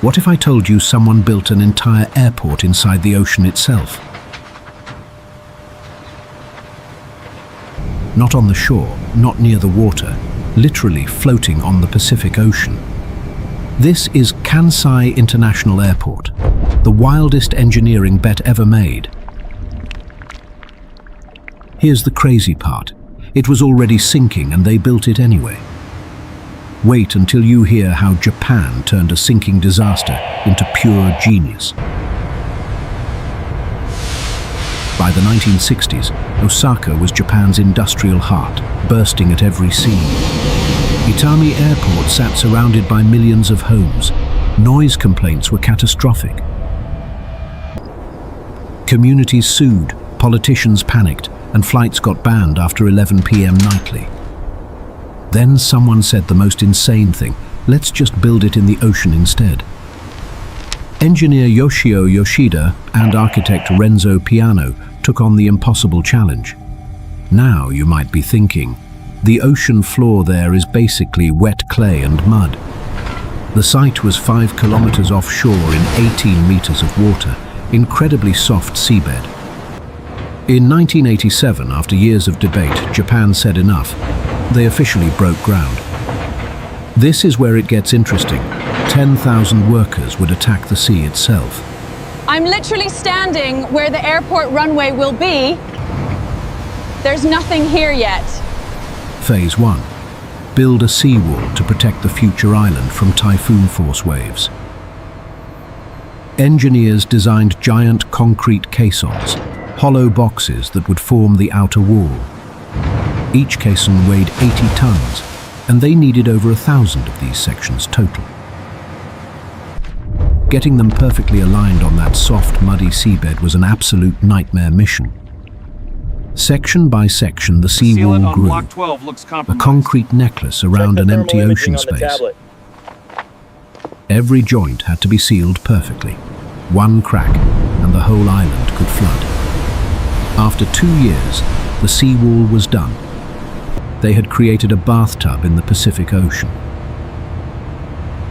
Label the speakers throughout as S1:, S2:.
S1: What if I told you someone built an entire airport inside the ocean itself? Not on the shore, not near the water, literally floating on the Pacific Ocean. This is Kansai International Airport, the wildest engineering bet ever made. Here's the crazy part. It was already sinking and they built it anyway. Wait until you hear how Japan turned a sinking disaster into pure genius. By the 1960s, Osaka was Japan's industrial heart, bursting at every seam. Itami Airport sat surrounded by millions of homes. Noise complaints were catastrophic. Communities sued, politicians panicked, and flights got banned after 11 p.m. nightly. Then someone said the most insane thing: let's just build it in the ocean instead. Engineer Yoshio Yoshida and architect Renzo Piano took on the impossible challenge. Now you might be thinking, the ocean floor there is basically wet clay and mud. The site was 5 kilometers offshore in 18 meters of water, incredibly soft seabed. In 1987, after years of debate, Japan said enough. They officially broke ground. This is where it gets interesting. 10,000 workers would attack the sea itself.
S2: I'm literally standing where the airport runway will be. There's nothing here yet.
S1: Phase 1. Build a seawall to protect the future island from typhoon force waves. Engineers designed giant concrete caissons, hollow boxes that would form the outer wall. Each caisson weighed 80 tons, and they needed over 1,000 of these sections total. Getting them perfectly aligned on that soft, muddy seabed was an absolute nightmare mission. Section by section, the seawall grew, a concrete necklace around an empty ocean space. Every joint had to be sealed perfectly. One crack, and the whole island could flood. After 2 years, the seawall was done. They had created a bathtub in the Pacific Ocean.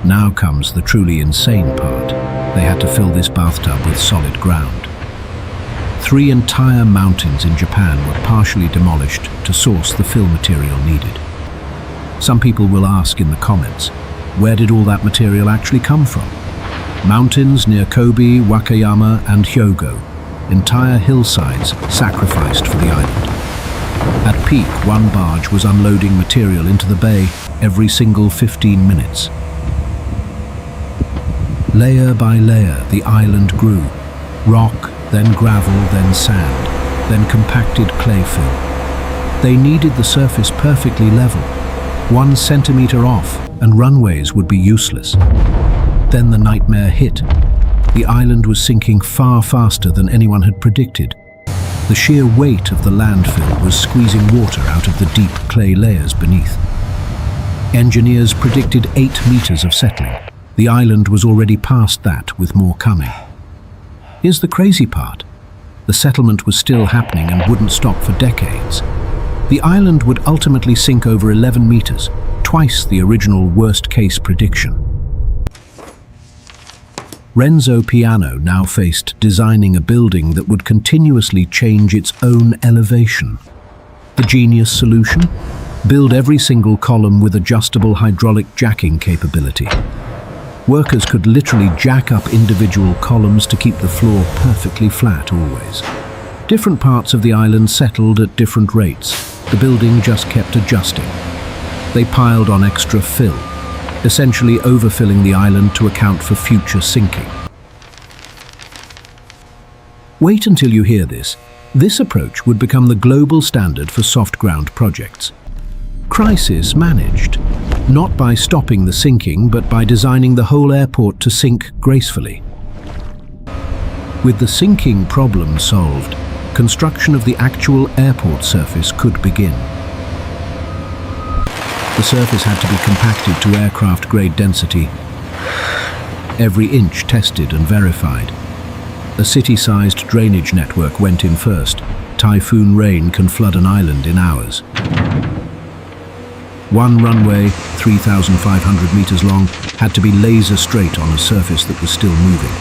S1: Now comes the truly insane part. They had to fill this bathtub with solid ground. 3 entire mountains in Japan were partially demolished to source the fill material needed. Some people will ask in the comments, where did all that material actually come from? Mountains near Kobe, Wakayama, and Hyogo. Entire hillsides sacrificed for the island. At peak, one barge was unloading material into the bay every single 15 minutes. Layer by layer, the island grew. Rock, then gravel, then sand, then compacted clay fill. They needed the surface perfectly level. 1 centimeter off, and runways would be useless. Then the nightmare hit. The island was sinking far faster than anyone had predicted. The sheer weight of the landfill was squeezing water out of the deep clay layers beneath. Engineers predicted 8 meters of settling. The island was already past that, with more coming. Here's the crazy part. The settlement was still happening and wouldn't stop for decades. The island would ultimately sink over 11 meters, twice the original worst-case prediction. Renzo Piano now faced designing a building that would continuously change its own elevation. The genius solution? Build every single column with adjustable hydraulic jacking capability. Workers could literally jack up individual columns to keep the floor perfectly flat always. Different parts of the island settled at different rates. The building just kept adjusting. They piled on extra fill, essentially overfilling the island to account for future sinking. Wait until you hear this. This approach would become the global standard for soft ground projects. Crisis managed, not by stopping the sinking, but by designing the whole airport to sink gracefully. With the sinking problem solved, construction of the actual airport surface could begin. The surface had to be compacted to aircraft-grade density, every inch tested and verified. A city-sized drainage network went in first. Typhoon rain can flood an island in hours. One runway, 3,500 meters long, had to be laser straight on a surface that was still moving.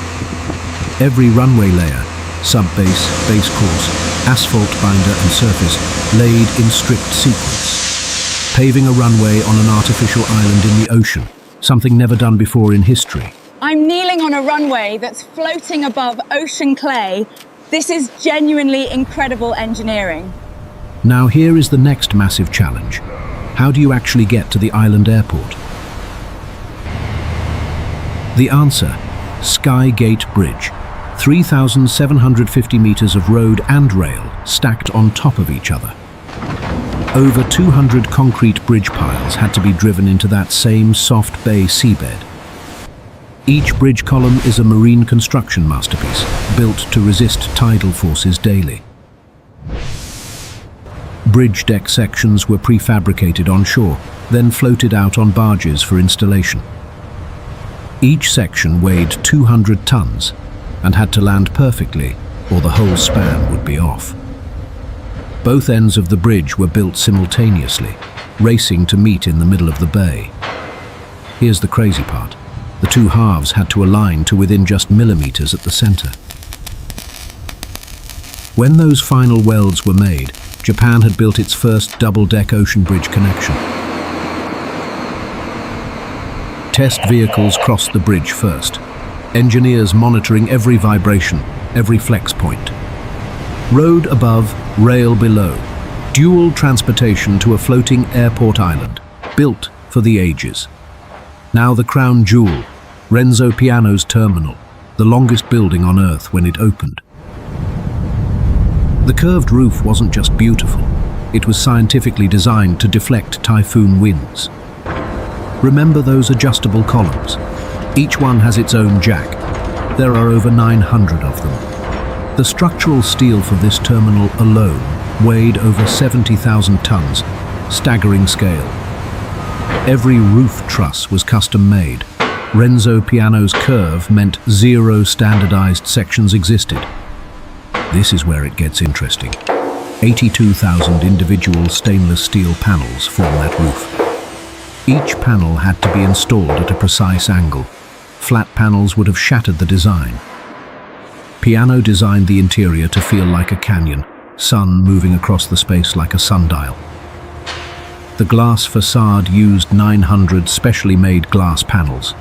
S1: Every runway layer, subbase, base course, asphalt binder and surface, laid in strict sequence. Paving a runway on an artificial island in the ocean, something never done before in history.
S2: I'm kneeling on a runway that's floating above ocean clay. This is genuinely incredible engineering.
S1: Now here is the next massive challenge. How do you actually get to the island airport? The answer, Skygate Bridge. 3,750 meters of road and rail stacked on top of each other. Over 200 concrete bridge piles had to be driven into that same soft bay seabed. Each bridge column is a marine construction masterpiece, built to resist tidal forces daily. Bridge deck sections were prefabricated on shore, then floated out on barges for installation. Each section weighed 200 tons and had to land perfectly, or the whole span would be off. Both ends of the bridge were built simultaneously, racing to meet in the middle of the bay. Here's the crazy part. The two halves had to align to within just millimeters at the center. When those final welds were made, Japan had built its first double-deck ocean bridge connection. Test vehicles crossed the bridge first, engineers monitoring every vibration, every flex point. Road above, rail below, dual transportation to a floating airport island, built for the ages. Now the crown jewel, Renzo Piano's terminal, the longest building on Earth when it opened. The curved roof wasn't just beautiful, it was scientifically designed to deflect typhoon winds. Remember those adjustable columns? Each one has its own jack. There are over 900 of them. The structural steel for this terminal alone weighed over 70,000 tons, staggering scale. Every roof truss was custom-made. Renzo Piano's curve meant 0 standardized sections existed. This is where it gets interesting. 82,000 individual stainless steel panels form that roof. Each panel had to be installed at a precise angle. Flat panels would have shattered the design. Piano designed the interior to feel like a canyon, sun moving across the space like a sundial. The glass facade used 900 specially made glass panels,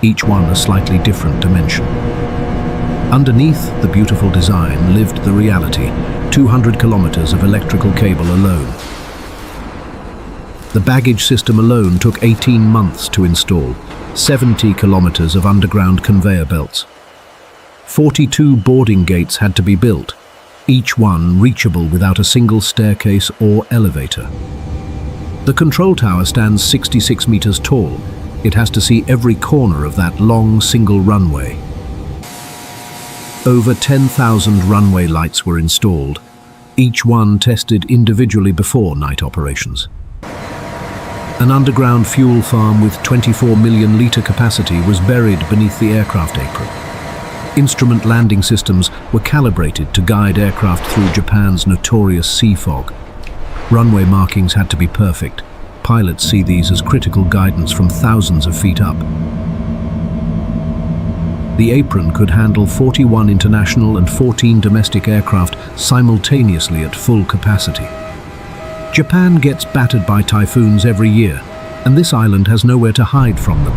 S1: each one a slightly different dimension. Underneath the beautiful design lived the reality, 200 kilometers of electrical cable alone. The baggage system alone took 18 months to install, 70 kilometers of underground conveyor belts. 42 boarding gates had to be built, each one reachable without a single staircase or elevator. The control tower stands 66 meters tall. It has to see every corner of that long single runway. Over 10,000 runway lights were installed, each one tested individually before night operations. An underground fuel farm with 24 million litre capacity was buried beneath the aircraft apron. Instrument landing systems were calibrated to guide aircraft through Japan's notorious sea fog. Runway markings had to be perfect. Pilots see these as critical guidance from thousands of feet up. The apron could handle 41 international and 14 domestic aircraft simultaneously at full capacity. Japan gets battered by typhoons every year, and this island has nowhere to hide from them.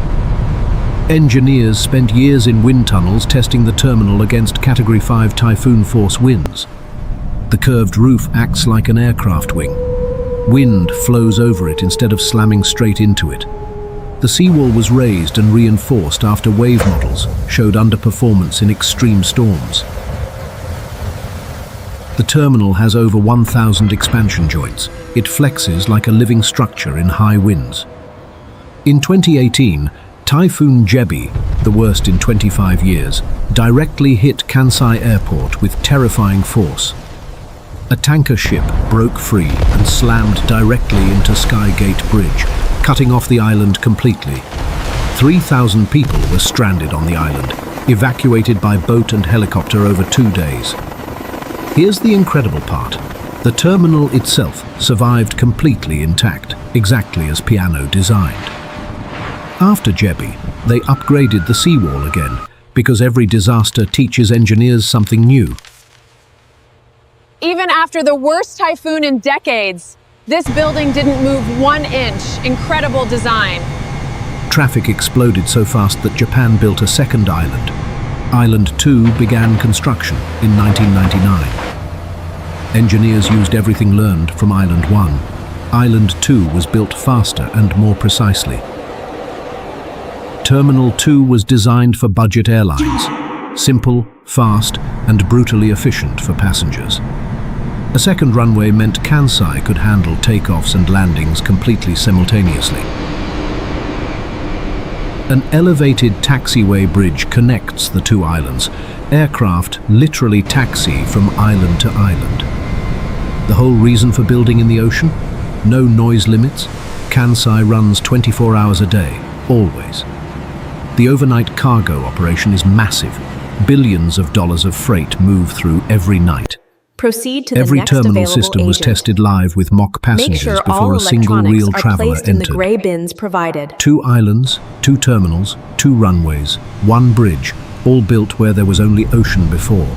S1: Engineers spent years in wind tunnels testing the terminal against Category 5 typhoon force winds. The curved roof acts like an aircraft wing. Wind flows over it instead of slamming straight into it. The seawall was raised and reinforced after wave models showed underperformance in extreme storms. The terminal has over 1,000 expansion joints. It flexes like a living structure in high winds. In 2018, Typhoon Jebi, the worst in 25 years, directly hit Kansai Airport with terrifying force. A tanker ship broke free and slammed directly into Skygate Bridge, cutting off the island completely. 3,000 people were stranded on the island, evacuated by boat and helicopter over 2 days. Here's the incredible part. The terminal itself survived completely intact, exactly as Piano designed. After Jebi, they upgraded the seawall again, because every disaster teaches engineers something new.
S3: Even after the worst typhoon in decades, this building didn't move 1 inch. Incredible design.
S1: Traffic exploded so fast that Japan built a second island. Island 2 began construction in 1999. Engineers used everything learned from Island 1. Island 2 was built faster and more precisely. Terminal 2 was designed for budget airlines, simple, fast, and brutally efficient for passengers. A second runway meant Kansai could handle takeoffs and landings completely simultaneously. An elevated taxiway bridge connects the two islands. Aircraft literally taxi from island to island. The whole reason for building in the ocean? No noise limits. Kansai runs 24 hours a day, always. The overnight cargo operation is massive. Billions of dollars of freight move through every night.
S4: Proceed to the
S1: Every
S4: next
S1: terminal
S4: available
S1: system was
S4: agent.
S1: tested live with mock
S4: Make
S1: passengers
S4: sure
S1: before
S4: all
S1: a single
S4: electronics
S1: real
S4: are
S1: traveller
S4: placed in the
S1: entered.
S4: gray bins provided.
S1: 2 islands, 2 terminals, 2 runways, 1 bridge, all built where there was only ocean before.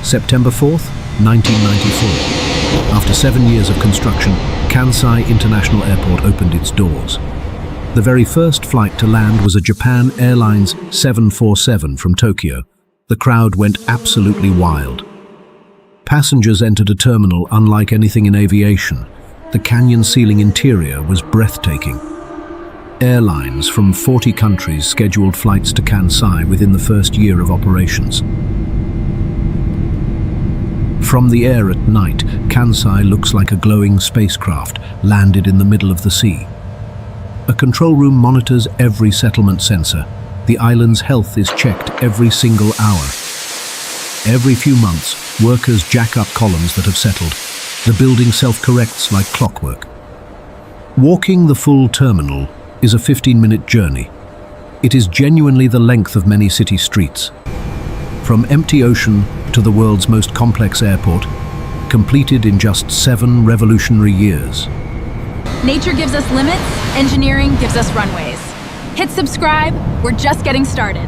S1: September 4th, 1994. After 7 years of construction, Kansai International Airport opened its doors. The very first flight to land was a Japan Airlines 747 from Tokyo. The crowd went absolutely wild. Passengers entered a terminal unlike anything in aviation. The canyon-ceiling interior was breathtaking. Airlines from 40 countries scheduled flights to Kansai within the first year of operations. From the air at night, Kansai looks like a glowing spacecraft landed in the middle of the sea. A control room monitors every settlement sensor. The island's health is checked every single hour. Every few months, workers jack up columns that have settled. The building self-corrects like clockwork. Walking the full terminal is a 15-minute journey. It is genuinely the length of many city streets. From empty ocean to the world's most complex airport, completed in just 7 revolutionary years.
S2: Nature gives us limits, engineering gives us runways. Hit subscribe, we're just getting started.